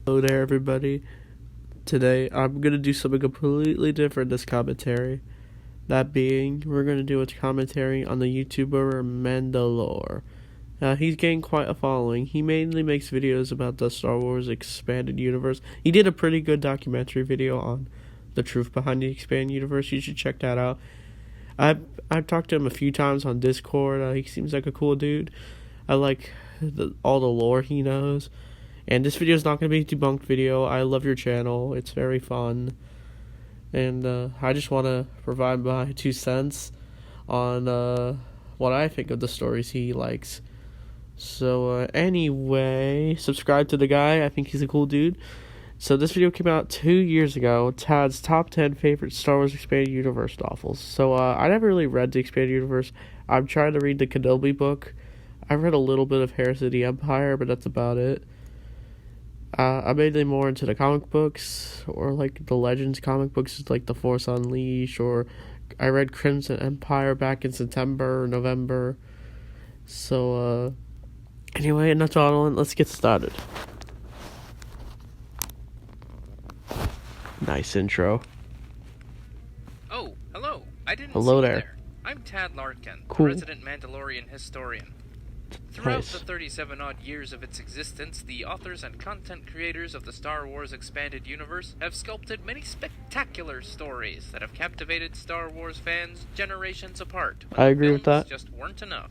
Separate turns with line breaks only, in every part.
Hello there, everybody. Today, I'm going to do something completely different this commentary. That being, we're going to do a commentary on the YouTuber Manda. He's gained quite a following. He mainly makes videos about the Star Wars Expanded Universe. He did a pretty good documentary video on the truth behind the Expanded Universe. You should check that out. I've talked to him a few times on Discord. He seems like a cool dude. I like all the lore he knows. And this video is not going to be a debunked video. I love your channel. It's very fun. And I just want to provide my 2 cents on what I think of the stories he likes. So anyway, subscribe to the guy. I think he's a cool dude. So this video came out 2 years ago. Tad's top 10 favorite Star Wars Expanded Universe novels. So I never really read the Expanded Universe. I'm trying to read the Kenobi book. I read a little bit of Heresy of the Empire, but that's about it. I'm mainly more into the comic books, or like the Legends comic books, like The Force Unleashed, or I read Crimson Empire back in September or November. So, anyway, enough dawdling, let's get started. Nice intro.
Oh, hello. I didn't
Hello
see
there.
you there. I'm Tad Larkin,
Cool.
the resident Mandalorian historian. Throughout
Nice.
the 37-odd years of its existence, the authors and content creators of the Star Wars Expanded Universe have sculpted many spectacular stories that have captivated Star Wars fans generations apart.
I agree with
films
that.
Just weren't enough.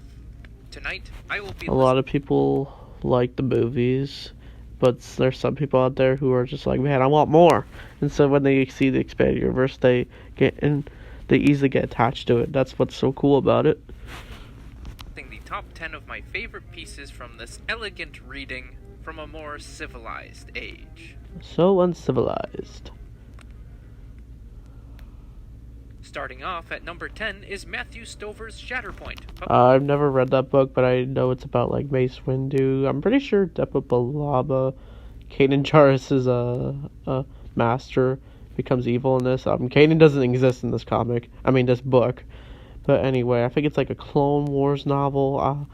Tonight, I will be
A lot of people like the movies, but there's some people out there who are just like, man, I want more. And so when they see the Expanded Universe, they easily get attached to it. That's what's so cool about it.
the top 10 of my favorite pieces from this elegant reading from a more civilized age.
So uncivilized.
Starting off at number 10 is Matthew Stover's Shatterpoint.
I've never read that book, but I know it's about like Mace Windu. I'm pretty sure Depa Billaba, Kanan Jarrus's master, becomes evil in this. Kanan doesn't exist in this this book. But anyway, I think it's like a Clone Wars novel.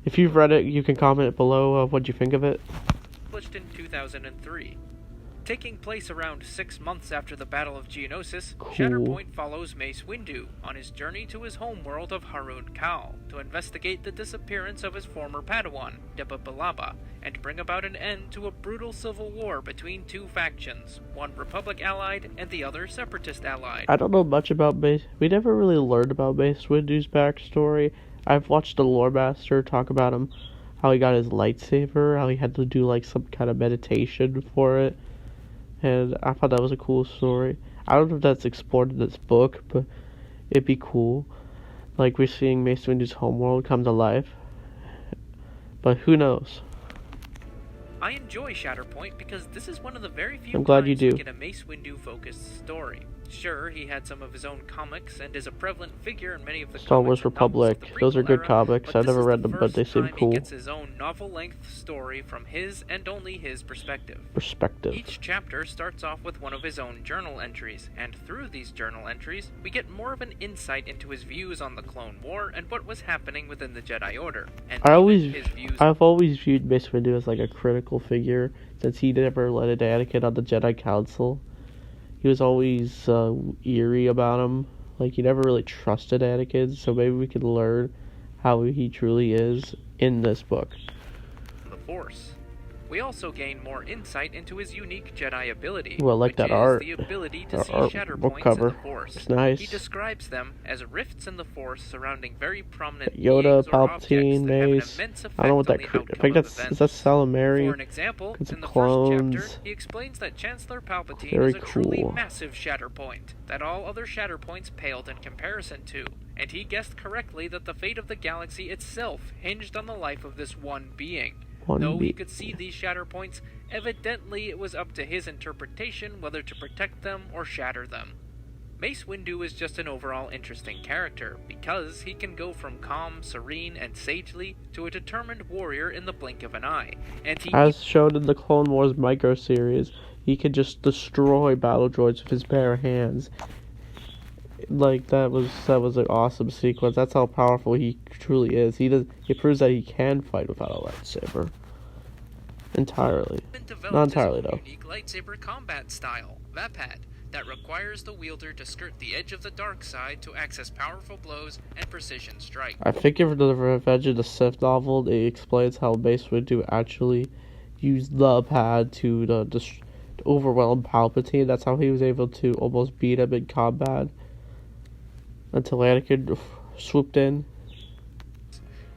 If you've read it, you can comment below what you think of it.
Published in 2003. Taking place around 6 months after the Battle of Geonosis,
Cool.
Shatterpoint follows Mace Windu on his journey to his homeworld of Harun Kal to investigate the disappearance of his former Padawan, Depa Billaba, and bring about an end to a brutal civil war between two factions, one Republic allied and the other Separatist allied.
I don't know much about Mace. We never really learned about Mace Windu's backstory. I've watched the Lore Master talk about him, how he got his lightsaber, how he had to do like some kind of meditation for it. And I thought that was a cool story. I don't know if that's explored in this book, but it'd be cool. Like, we're seeing Mace Windu's homeworld come to life. But who knows?
I enjoy Shatterpoint because this is one of the very few
I'm glad you
times we
do.
get a Mace Windu-focused story. Sure, he had some of his own comics and is a prevalent figure in many of the
Star
comics
Wars
and novels of
Republic.
the
Those are
prequel
good
era,
comics.
but
I've
this
never
is
read
the
them, but they
first
seem
time
cool.
He gets his own novel-length story from his and only his perspective. Each chapter starts off with one of his own journal entries, and through these journal entries, we get more of an insight into his views on the Clone War and what was happening within the Jedi Order. And
I've always viewed Mace Windu as like a critical figure, since he never let Anakin on the Jedi Council. He was always eerie about him. Like, he never really trusted Anakin, so maybe we can learn how he truly is in this book.
The Force. We also gain more insight into his unique Jedi ability,
Ooh, I like
which
that
is
art.
the ability to
Our
see
art book
shatterpoints in
cover.
the Force.
It's nice.
He describes them as rifts in the Force surrounding very prominent
Yoda,
beings or objects
Palpatine,
that have an
Mace.
immense
I don't know what
effect
that.
on the
I think
outcome of
is
events.
that Salamari?
For an example,
It's
in the
clones.
first chapter, he explains that Chancellor Palpatine
Very
is a truly
cool.
massive shatterpoint that all other shatterpoints paled in comparison to, and he guessed correctly that the fate of the galaxy itself hinged on the life of this one being. Though he could see these shatterpoints, evidently it was up to his interpretation whether to protect them or shatter them. Mace Windu is just an overall interesting character, because he can go from calm, serene, and sagely to a determined warrior in the blink of an eye. And
As shown in the Clone Wars micro series, he could just destroy battle droids with his bare hands. Like, that was an awesome sequence. That's how powerful he truly is. He proves that he can fight without a lightsaber. entirely. Not
Developed his
entirely
own
though.
unique lightsaber combat style, Vapad, that requires the wielder to skirt the edge of the dark side to access powerful blows and precision strike.
I think in the Revenge of the Sith novel, it explains how Mace Windu actually used the pad to overwhelm Palpatine. That's how he was able to almost beat him in combat until Anakin swooped in.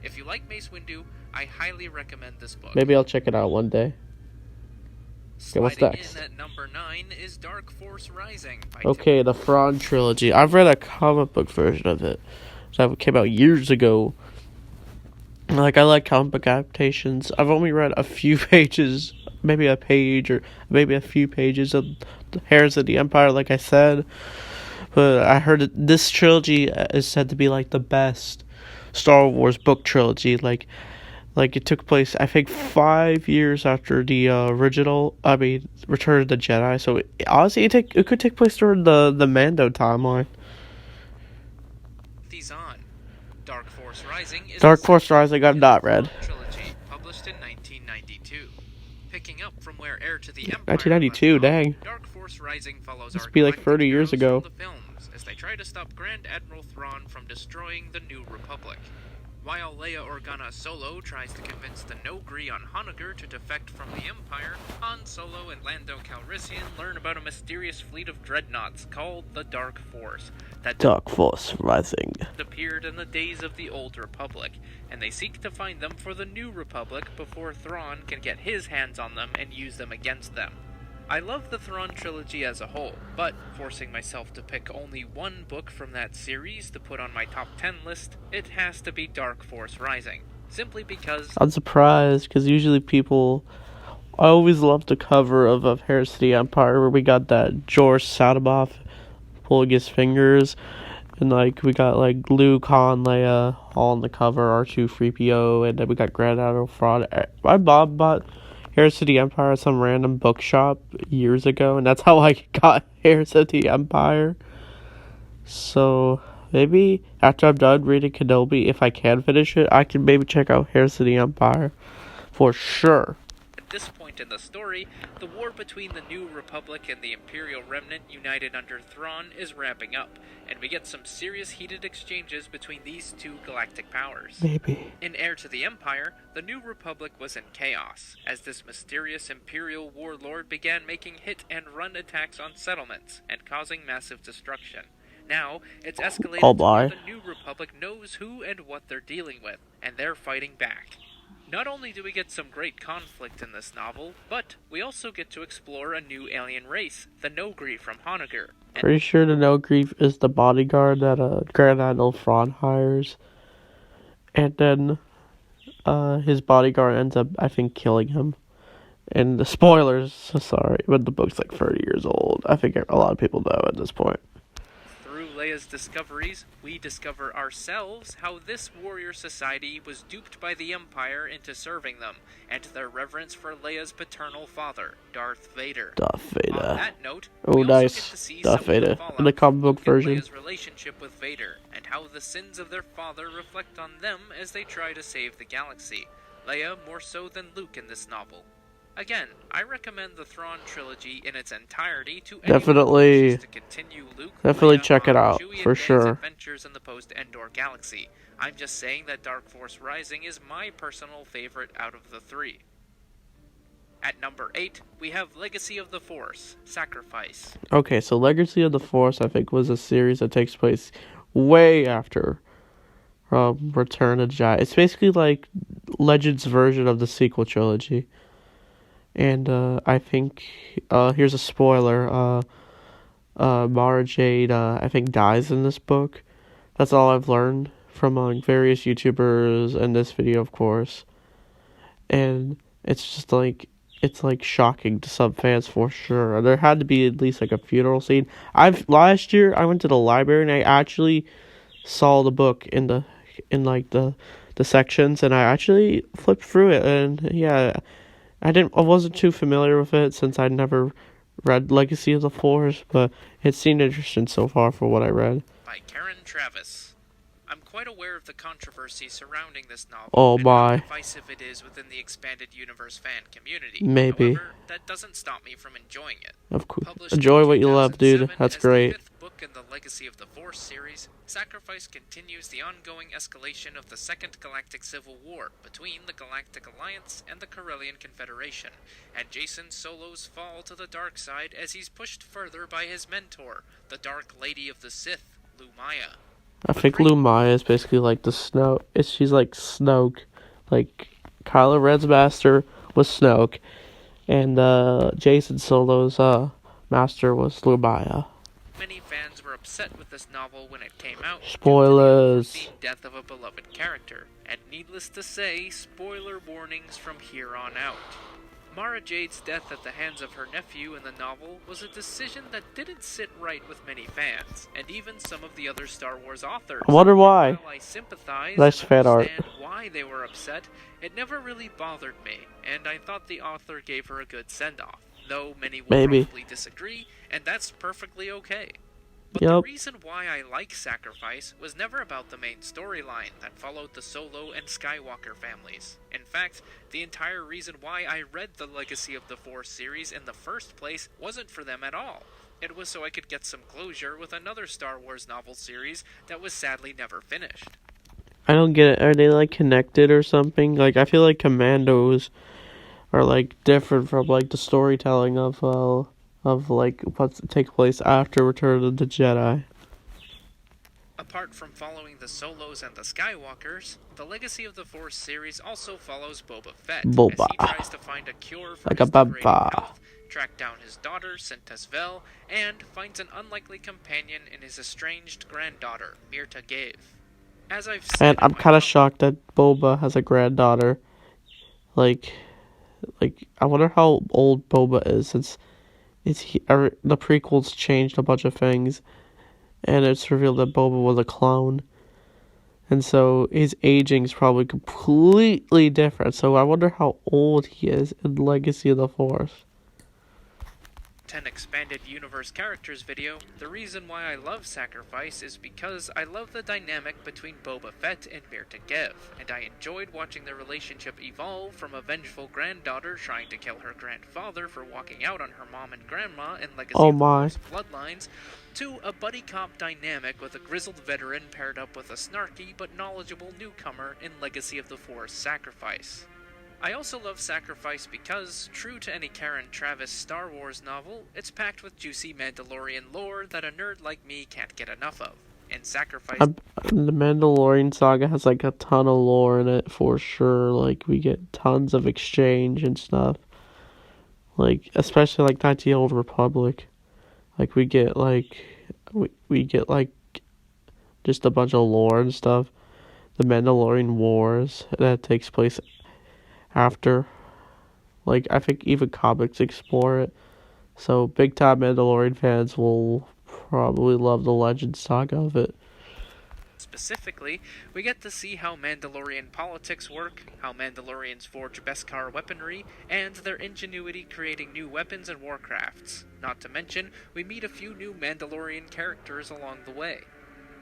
If you like Mace Windu, I highly recommend this book.
Maybe I'll check it out one day. Okay, what's next?
In at number 9 is Dark Force Rising.
Okay, the Thrawn trilogy. I've read a comic book version of it. That came out years ago. Like, I like comic book adaptations. I've only read a few pages, maybe a page or maybe a few pages of Heirs of the Empire, like I said. But I heard this trilogy is said to be like the best Star Wars book trilogy. Like it took place, I think, 5 years after the original. Return of the Jedi. So honestly, it could take place during the Mando timeline.
These on Dark Force Rising is
Dark Force Rising. I've not read.
Trilogy published in 1992. Picking up from where Heir to the Empire.
1992. Dang.
Dark Force Rising follows
Must be like 30 years ago.
From the films as they try to stop Grand Admiral Thrawn from destroying the New Republic. While Leia Organa Solo tries to convince the Nogri on Honager to defect from the Empire, Han Solo and Lando Calrissian learn about a mysterious fleet of dreadnoughts called the Dark Force. That
Dark Force Rising
appeared in the days of the Old Republic, and they seek to find them for the New Republic before Thrawn can get his hands on them and use them against them. I love the Thrawn trilogy as a whole, but forcing myself to pick only one book from that series to put on my top 10 list, it has to be Dark Force Rising. Simply because...
I'm surprised, because usually people... I always love the cover of Heirs to the Empire, where we got that George Sadamoff pulling his fingers, and we got Luke, Han, Leia, all on the cover, R2, 3PO, and then we got Grand Admiral Thrawn. My mom bought Heirs to the Empire at some random bookshop years ago, and that's how I got Heirs to the Empire. So maybe after I'm done reading Kenobi, if I can finish it, I can maybe check out Heirs to the Empire for sure.
At this point in the story, the war between the New Republic and the Imperial Remnant united under Thrawn is ramping up, and we get some serious heated exchanges between these two galactic powers.
Maybe.
In Heir to the Empire, the New Republic was in chaos, as this mysterious Imperial warlord began making hit-and-run attacks on settlements, and causing massive destruction. Now, it's escalated to where the New Republic knows who and what they're dealing with, and they're fighting back. Not only do we get some great conflict in this novel, but we also get to explore a new alien race, the Nogri from Honager.
Pretty sure the Nogri is the bodyguard that Grand Admiral Thrawn hires. And then his bodyguard ends up, I think, killing him. And the spoilers, sorry, but the book's 30 years old. I think a lot of people know at this point.
Leia's discoveries, we discover ourselves how this warrior society was duped by the Empire into serving them, and their reverence for Leia's paternal father, Darth Vader. On that note, we also get to see
Darth Vader in the comic book version.
Leia's relationship with Vader, and how the sins of their father reflect on them as they try to save the galaxy. Leia more so than Luke in this novel. Again, I recommend the Thrawn trilogy in its entirety to anyone who wishes to continue Luke, Leia,
check it out
Chewie,
for
and
sure.
Adventures in the post-Endor galaxy. I'm just saying that Dark Force Rising is my personal favorite out of the three. At number 8, we have Legacy of the Force, Sacrifice.
Okay, so Legacy of the Force, I think, was a series that takes place way after Return of the Jedi. It's basically like Legends' version of the sequel trilogy. And I think, here's a spoiler, Mara Jade, I think, dies in this book. That's all I've learned from various YouTubers and this video, of course. And it's just it's shocking to some fans for sure. There had to be at least a funeral scene. Last year I went to the library and I actually saw the book in the sections, and I actually flipped through it, and yeah, I wasn't too familiar with it since I'd never read Legacy of the Force, but it seemed interesting so far for what I read.
By Karen Travis. I'm quite aware of the controversy surrounding this novel
Oh
and how
my.
divisive it is within the expanded universe fan community.
Maybe.
However, that doesn't stop me from enjoying it.
Of course.
Published
Enjoy what you love, dude. That's great.
The fifth book in the Legacy of the Force series, Sacrifice continues the ongoing escalation of the Second Galactic Civil War between the Galactic Alliance and the Corellian Confederation, and Jacen Solo's fall to the dark side as he's pushed further by his mentor, the Dark Lady of the Sith, Lumaya.
I think Lumaya is basically like the Snoke. She's like Snoke. Like, Kylo Ren's master was Snoke, and Jacen Solo's master was Lumaya.
Many fans were upset with this novel when it came out.
Spoilers.
Due to the death of a beloved character, and needless to say, spoiler warnings from here on out. Mara Jade's death at the hands of her nephew in the novel was a decision that didn't sit right with many fans, and even some of the other Star Wars authors.
I wonder why.
While I sympathize
Nice
and
fan art.
understand why they were upset, it never really bothered me, and I thought the author gave her a good send-off, though many will probably disagree, and that's perfectly okay. But the reason why I like Sacrifice was never about the main storyline that followed the Solo and Skywalker families. In fact, the entire reason why I read the Legacy of the Force series in the first place wasn't for them at all. It was so I could get some closure with another Star Wars novel series that was sadly never finished.
I don't get it. Are they like connected or something? Like, I feel like Commandos are like different from like the storytelling of like what takes place after Return of the Jedi.
Apart from following the Solos and the Skywalkers, the Legacy of the Force series also follows Boba Fett as he tries to find a cure for his degrading health, track down his daughter, Sintez Vel, and finds an unlikely companion in his estranged granddaughter, Mirta Gave. As I've said,
and I'm kind of shocked that Boba has a granddaughter. Like, I wonder how old Boba is, since the prequels changed a bunch of things, and it's revealed that Boba was a clone, and so his aging is probably completely different. So I wonder how old he is in Legacy of the Force.
10 Expanded Universe Characters video, the reason why I love Sacrifice is because I love the dynamic between Boba Fett and Mirta Gev, and I enjoyed watching their relationship evolve from a vengeful granddaughter trying to kill her grandfather for walking out on her mom and grandma in Legacy of the Force Bloodlines, to a buddy cop dynamic with a grizzled veteran paired up with a snarky but knowledgeable newcomer in Legacy of the Force Sacrifice. I also love Sacrifice because, true to any Karen Traviss Star Wars novel, it's packed with juicy Mandalorian lore that a nerd like me can't get enough of. In Sacrifice,
the Mandalorian saga has like a ton of lore in it for sure. Like, we get tons of exchange and stuff. Like, especially like Knights of the Old Republic. Like, we get like just a bunch of lore and stuff. The Mandalorian Wars that takes place after, like, I think even comics explore it. So big time Mandalorian fans will probably love the Legend saga of it.
Specifically, we get to see how Mandalorian politics work, how Mandalorians forge Beskar weaponry, and their ingenuity creating new weapons and warcrafts. Not to mention, we meet a few new Mandalorian characters along the way.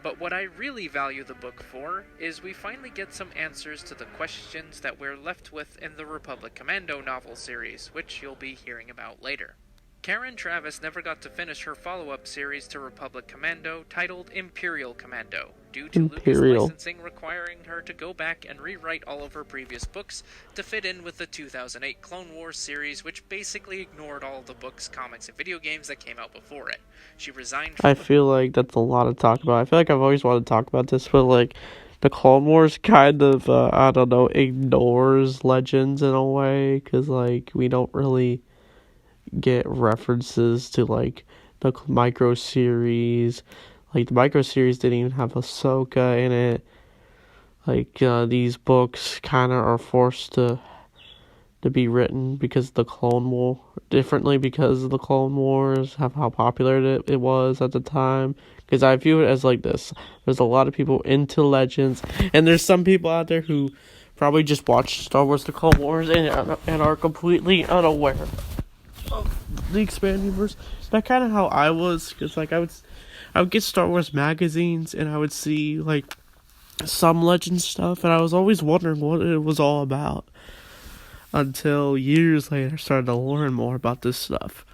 But what I really value the book for is we finally get some answers to the questions that we're left with in the Republic Commando novel series, which you'll be hearing about later. Karen Traviss never got to finish her follow-up series to Republic Commando titled Imperial Commando, due to Lucas licensing requiring her to go back and rewrite all of her previous books to fit in with the 2008 Clone Wars series, which basically ignored all of the books, comics, and video games that came out before it. She resigned from...
I feel like that's a lot to talk about. I feel like I've always wanted to talk about this, but like, the Clone Wars kind of, I don't know, ignores Legends in a way, because like, we don't really get references to like the micro series. Like, the micro series didn't even have Ahsoka in it. Like, these books kind of are forced to be written because of the Clone War, differently because of the Clone Wars, how popular it was at the time. Because I view it as like this: there's a lot of people into Legends, and there's some people out there who probably just watch Star Wars: The Clone Wars and are completely unaware of the expanded universe. That's kind of how I was, because like I would get Star Wars magazines, and I would see like some legend stuff, and I was always wondering what it was all about. Until years later, I started to learn more about this stuff.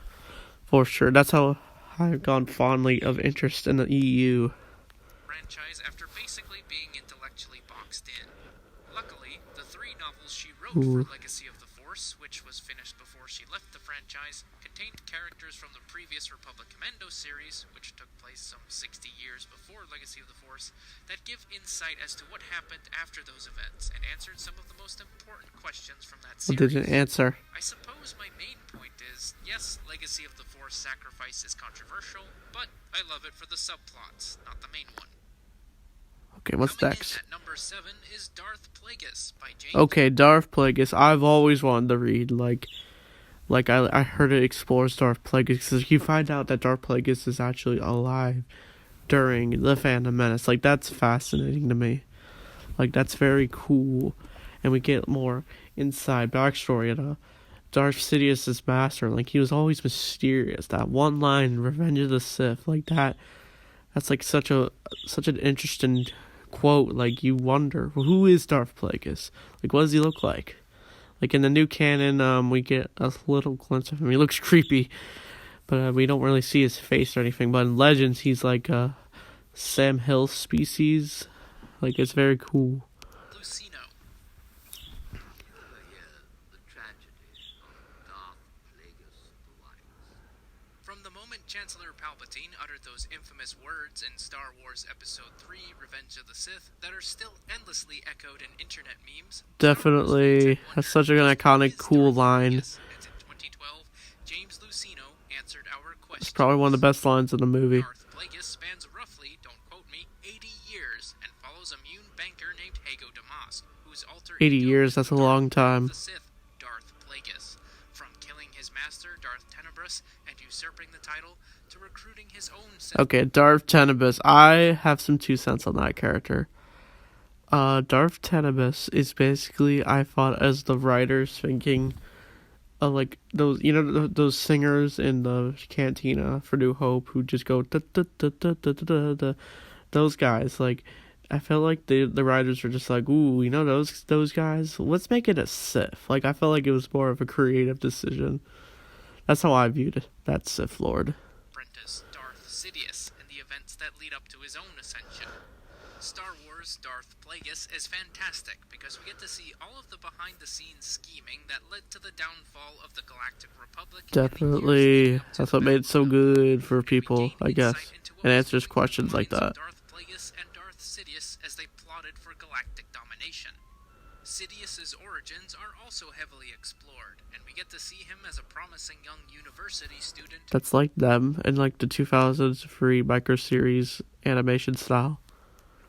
For sure, that's how I've gone fondly of interest in the EU.
Franchise after basically being intellectually boxed in. Luckily, the 3 novels she wrote for Legacy of the Force, which was finished before she left the franchise, contained characters from the previous Republic Commando series, which took place some 60 years before Legacy of the Force, that give insight as to what happened after those events and answered some of the most important questions from that series.
What did it answer?
I suppose my main point is, yes, Legacy of the Force sacrifice is controversial, but I love it for the subplots, not the main one.
Okay, what's
Coming
next?
in at number 7 is Darth Plagueis by James.
Okay, Darth Plagueis. I've always wanted to read, I heard it explores Darth Plagueis, because you find out that Darth Plagueis is actually alive during the Phantom Menace. Like, that's fascinating to me. Like, that's very cool. And we get more inside backstory of Darth Sidious's master. Like, he was always mysterious. That one line in Revenge of the Sith, like that's like such an interesting quote. Like, you wonder, who is Darth Plagueis? Like, what does he look like? Like, in the new canon, we get a little glimpse of him. He looks creepy, but we don't really see his face or anything. But in Legends, he's like a Sam Hill species. Like, it's very cool.
Lucino. From the moment Chancellor Palpatine uttered those infamous words in Star Wars Episode 3, Revenge of the Sith, that are still endlessly echoed in internet memes.
Definitely. That's such an iconic, cool line.
And in 2012, James Lucino answered our question.
It's probably one of the best lines in the movie.
Darth Plagueis spans roughly, don't quote me, 80 years and follows a Mune banker named Hago Damas, whose alter
80
ego
years,
is
that's a
Darth
long time.
The Sith, Darth Plagueis. From killing his master, Darth Tenebris, and usurping the title, to recruiting his own Sith.
Okay, Darth Tenebris. I have some 2 cents on that character. Darth Tenebris is basically, I thought, as the writers thinking, like those, those singers in the cantina for New Hope who just go da da da da da da da. Those guys, like, I felt like the writers were just like, ooh, those guys. Let's make it a Sith. Like, I felt like it was more of a creative decision. That's how I viewed it. That Sith Lord.
Apprentice Darth Sidious in the events that lead up to his own ascension. Star Wars Darth Plagueis is fantastic because we get to see all of the behind-the-scenes scheming that led to the downfall of the Galactic Republic.
Definitely. That's what made it so good for people, I guess. And answers questions like that.
Darth Plagueis and Darth Sidious as they plotted for galactic domination. Sidious's origins are also heavily explored, and we get to see him as a promising young university student.
That's like them in like the 2003 micro series animation style.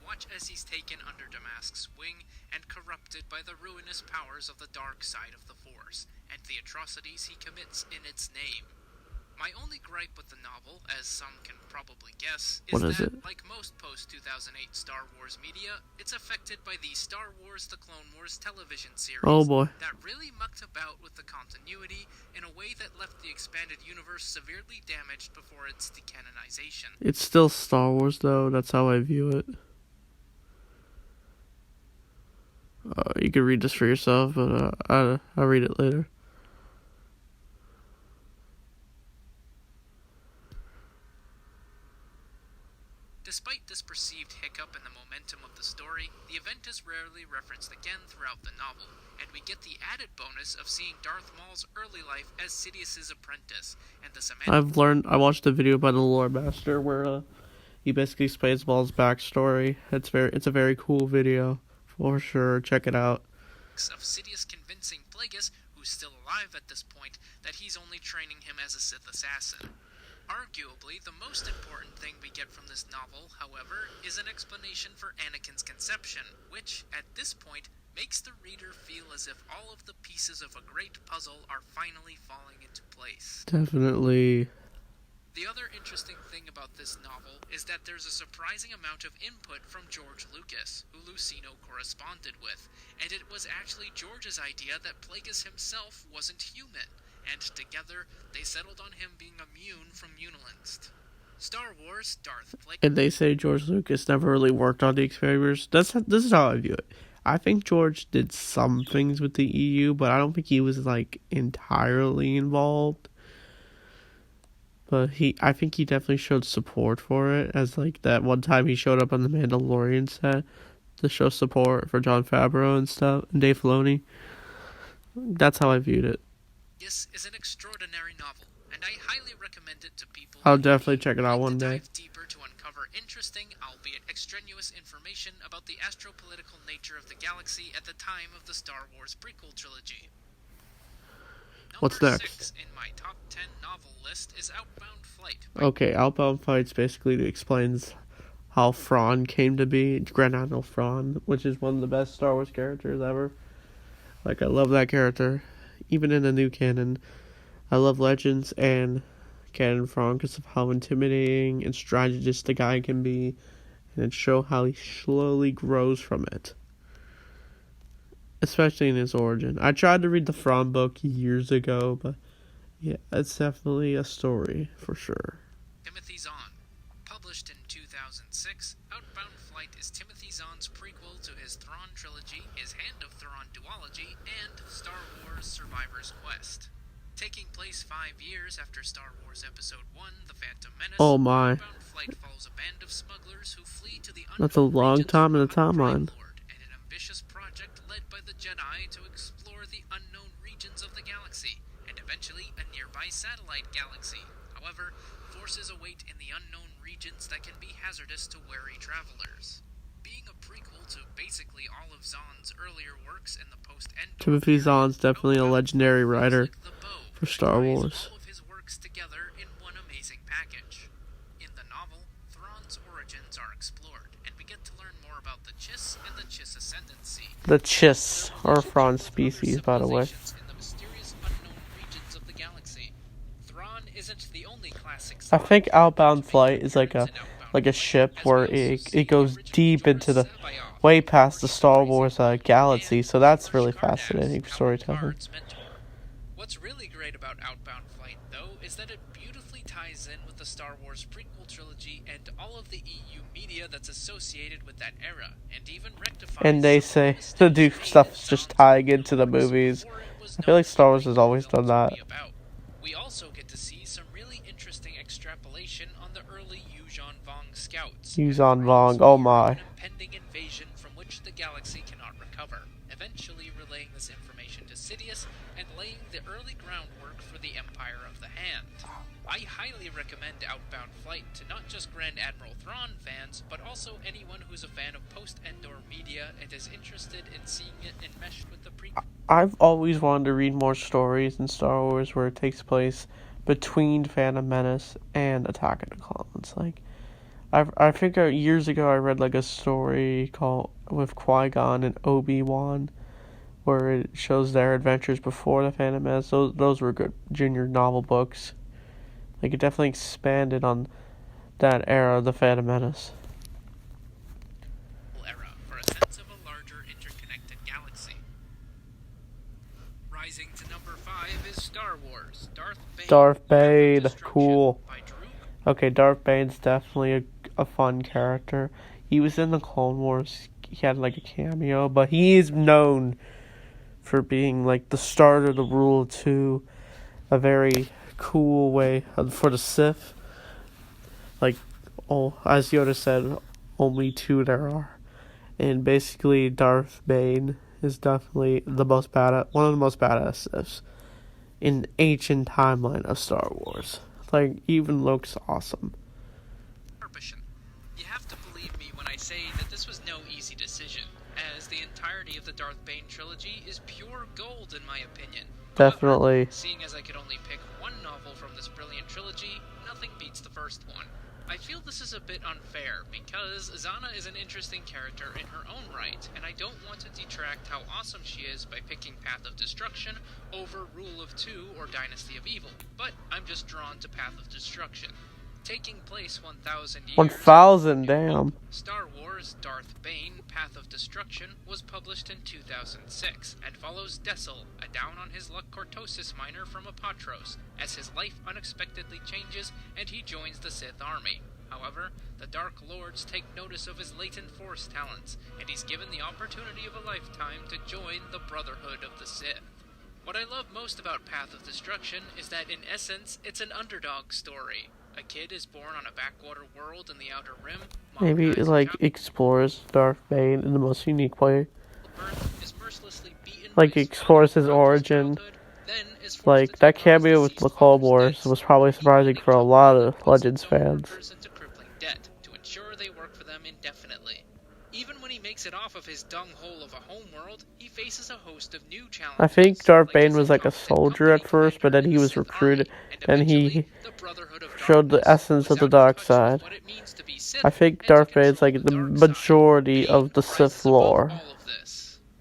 Watch as he's taken under Damask's wing and corrupted by the ruinous powers of the dark side of the Force, and the atrocities he commits in its name. My only gripe with the novel, as some can probably guess, is that, like most post-2008 Star Wars media, it's affected by the Star Wars The Clone Wars television series that really mucked about with the continuity in a way that left the expanded universe severely damaged before its decanonization.
It's still Star Wars, though. That's how I view it. You can read this for yourself, but I'll read it later.
Despite this perceived hiccup in the momentum of the story, the event is rarely referenced again throughout the novel, and we get the added bonus of seeing Darth Maul's early life as Sidious's apprentice, and the
I watched a video by the Lore Master where he basically explains Maul's backstory. It's a very cool video, for sure. Check it out.
Of Sidious convincing Plagueis, who's still alive at this point, that he's only training him as a Sith assassin. Arguably, the most important thing we get from this novel, however, is an explanation for Anakin's conception, which, at this point, makes the reader feel as if all of the pieces of a great puzzle are finally falling into place.
Definitely.
The other interesting thing about this novel is that there's a surprising amount of input from George Lucas, who Lucino corresponded with, and it was actually George's idea that Plagueis himself wasn't human, and together they settled on him being immune from Unilist. Star Wars Darth Plagueis.
And they say George Lucas never really worked on the Experiments. This is how I view it. I think George did some things with the EU, but I don't think he was like entirely involved. But I think he definitely showed support for it, as like that one time he showed up on the Mandalorian set to show support for Jon Favreau and stuff, and Dave Filoni. That's how I viewed it.
This is an extraordinary novel, and I highly recommend it to people.
I'll definitely check it out one day.
Dive deeper to uncover interesting, albeit extraneous, information about the astropolitical nature of the galaxy at the time of the Star Wars prequel trilogy.
What's
Number
next?
6 in my top 10 novel list is Outbound Flight.
Okay, Outbound Flight's basically explains how Thrawn came to be, Grand Admiral Thrawn, which is one of the best Star Wars characters ever. Like, I love that character. Even in the new canon, I love Legends and canon Thrawn because of how intimidating and strategist the guy can be, and it shows how he slowly grows from it. Especially in his origin. I tried to read the Thrawn book years ago, but yeah, it's definitely a story, for sure.
Timothy Zahn. Published in 2006, Outbound Flight is Timothy Zahn's prequel to his Thrawn trilogy, his Hand of Thrawn duology, and Star Wars Survivor's Quest. Taking place 5 years after Star Wars Episode 1, The Phantom Menace,
Oh my.
Outbound Flight follows a band of smugglers who flee to the
That's a long time in the timeline.
And an ambitious project led by the Jedi to explore the unknown regions of the galaxy, and eventually a nearby satellite galaxy. However, forces await in the unknown regions that can be hazardous to wary travelers. Being a prequel to basically all of Zahn's earlier works in the post-Endor
Timothy Zahn's definitely a legendary writer
like the bow
for Star
ties
Wars.
all of his works together in one amazing package. In the novel, Thrawn's origins are explored, and we get to learn more about the Chiss and the Chiss ascendancy.
The Chiss are Thrawn species, by the way.
In the mysterious unknown regions of the galaxy. Thrawn isn't the only classic.
I think Outbound Flight is like a ship where it goes deep into the way past the Star Wars galaxy, so that's really fascinating storytelling.
What's really great about Outbound Flight, though, is that it beautifully ties in with the Star Wars prequel trilogy and all of the EU media that's associated with that era, and even rectifies.
And they say to do stuff just tying into the movies. I feel like Star Wars has always done that.
We also get to see some really interesting extrapolation on the early Yuuzhan Vong scouts.
Yuuzhan Vong, oh my.
An impending invasion from which the galaxy cannot recover, eventually relaying this information to Sidious and laying the early groundwork for the Empire of the Hand. I highly recommend Outbound Flight to not just Grand Admiral Thrawn fans, but also anyone who's a fan of post-Endor media and is interested in seeing it enmeshed with the prequel.
I've always wanted to read more stories in Star Wars where it takes place between Phantom Menace and Attack of the Clones. Like, I think years ago I read like a story called with Qui-Gon and Obi-Wan, where it shows their adventures before the Phantom Menace. Those were good junior novel books. Like, it definitely expanded on that era of the Phantom Menace.
Era for a sense of a larger interconnected galaxy. Rising to number 5 is Star Wars.
Darth Bane, cool. Okay, Darth Bane's definitely a fun character. He was in the Clone Wars. He had like a cameo, but he is known for being like the start of the Rule of Two, a very cool way for the Sith. Like, as Yoda said, only two there are, and basically Darth Bane is definitely one of the most badass Siths in ancient timeline of Star Wars. Like, even looks awesome.
You have to believe me when I say that this was no easy decision, as the entirety of the Darth Bane trilogy is pure gold in my opinion.
Definitely.
However, seeing as I could only pick one novel from this brilliant trilogy, nothing beats the first one. I feel this is a bit unfair, because Zana is an interesting character in her own right, and I don't want to detract how awesome she is by picking Path of Destruction over Rule of Two or Dynasty of Evil, but I'm just drawn to Path of Destruction. Taking place 1,000 years...
1,000, damn.
Star Wars Darth Bane, Path of Destruction was published in 2006 and follows Dessel, a down-on-his-luck Cortosis miner from Apatros, as his life unexpectedly changes and he joins the Sith army. However, the Dark Lords take notice of his latent Force talents, and he's given the opportunity of a lifetime to join the Brotherhood of the Sith. What I love most about Path of Destruction is that, in essence, it's an underdog story. A kid is born on a backwater world in the Outer Rim.
Maybe it explores Darth Bane in the most unique way. Like explores his origin. Like that cameo with the Clone Wars was probably surprising for a lot of Legends fans.
To ensure they work for them indefinitely. Even when he makes it off of his dung hole of a homeworld, he faces a host of new challenges.
I think Darth Bane was like a soldier at first, but then he was recruited and he showed the essence of the dark side. I think Darth Bane is like the majority of the Sith lore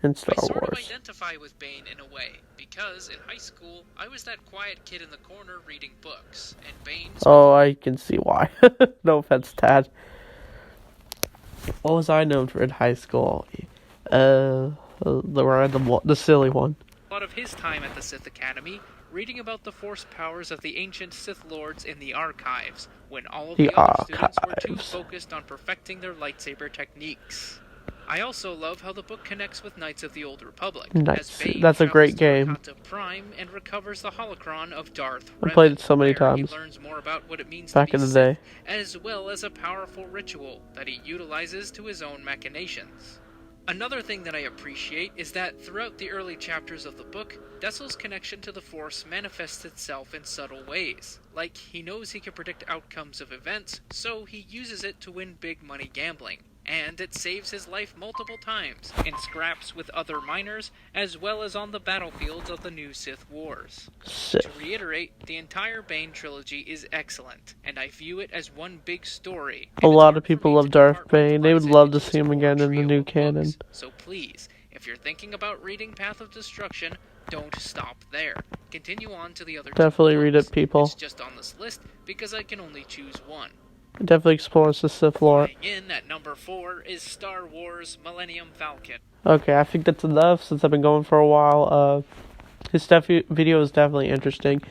in Star Wars.
I sort of identify with Bane in a way, because in high school, I was that quiet kid in the corner reading books, and Bane...
Oh, I can see why. No offense, Tad. What was I known for in high school? The silly one.
A lot of his time at the Sith Academy, reading about the Force powers of the ancient Sith Lords in the archives, when all of the other students were too focused on perfecting their lightsaber techniques. I also love how the book connects with Knights of the Old Republic.
Nice. That's a great game.
Prime and recovers the holocron of Darth
I played it so many times.
He learns more about what it means
back in the day,
as well as a powerful ritual that he utilizes to his own machinations. Another thing that I appreciate is that throughout the early chapters of the book, Dessel's connection to the Force manifests itself in subtle ways. Like, he knows he can predict outcomes of events, so he uses it to win big money gambling. And it saves his life multiple times, in scraps with other miners, as well as on the battlefields of the new Sith Wars. To reiterate, the entire Bane trilogy is excellent, and I view it as one big story.
A lot of people love Darth Bane. They would love to see him again in the new canon.
So please, if you're thinking about reading Path of Destruction, don't stop there. Continue on to the other
Definitely read it, people.
It's just on this list because I can only choose one.
It definitely explores the Sith lore.
In at number 4 is Star Wars Millennium Falcon.
Okay, I think that's enough since I've been going for a while. His video is definitely interesting.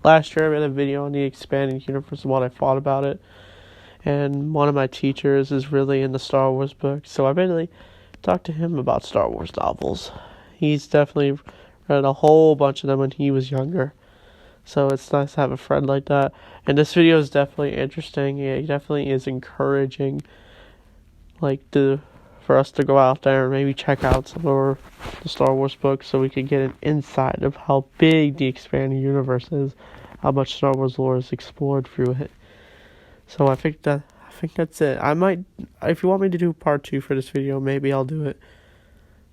Last year I made a video on the expanded universe and what I thought about it. And one of my teachers is really into Star Wars books, so I mainly talked to him about Star Wars novels. He's definitely read a whole bunch of them when he was younger. So it's nice to have a friend like that. And this video is definitely interesting. It definitely is encouraging, for us to go out there and maybe check out some of the Star Wars books so we can get an insight of how big the expanded universe is, how much Star Wars lore is explored through it. So I think that's it. I might, if you want me to do part 2 for this video, maybe I'll do it.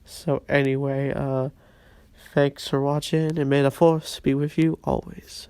So anyway, thanks for watching, and may the Force be with you always.